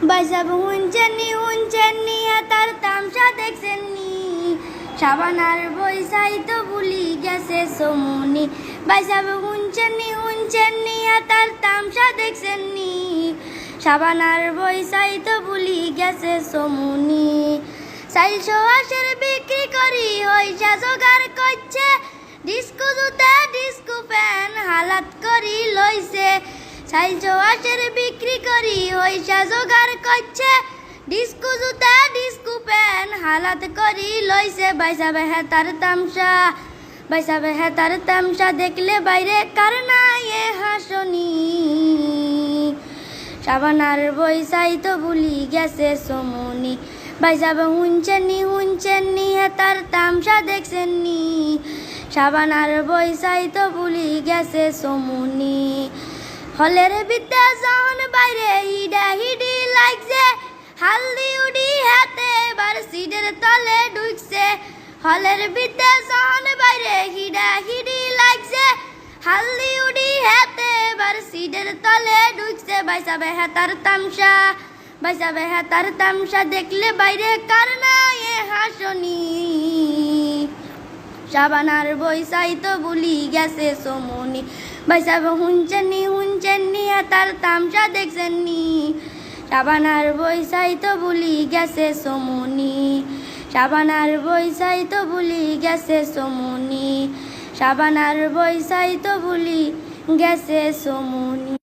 বাইসাব হুঞ্চেননি তার তামসা দেখছেননি সাবানার বৈসাই তো ভুলি গেছে সমুনি বাইসাব হুঞ্চেননি তার তামসা দেখছেননি সাবানার বৈসাই তো ভুলি গেছে সমুনি 480 বিক্রি করি হইসা জোগাড় করছে ডিস্কো জুতা ডিস্কো প্যান হালাত করি লইছে 480 বিক্রি করি হইসা জোগাড় করছে ডিস্কো জুতা ডিস্কো প্যান হালাত করি লইছে বাইসাবে তার তামসা দেখলে বাইরে কার নাই এ হাসনি সাবানার বৈসাই তো ভুলি গেছে সমুনি বাইসাবে হুঞ্চেননি তার তামসা দেখছেননি সাবানার বৈসাই তো ভুলি গেছে সমুনি হলের বিদ্যা যখন বাইরে হিডি লাগছে হালদি উডি হাতে এবার সিটের তলে ঢুকছে হলের বিদ্যা যখন বাইরে হিডি লাগছে হালদি উডি হাতে এবার সিটের তলে ঢুকছে বাইসাবে তার তামসা দেখলে বাইরে কার নাই এ হাসনি সাবানার বৈসাই তো ভুলি গেছে সমুনি বাইসাবে হুঞ্চেননি তার তামসা দেখছেননি সাবানার বৈসাই তো ভুলি গেছে সমুনি সাবানার বৈসাই তো ভুলি গেছে সমুনি সাবানার বৈসাই তো ভুলি গেছে সমুনি।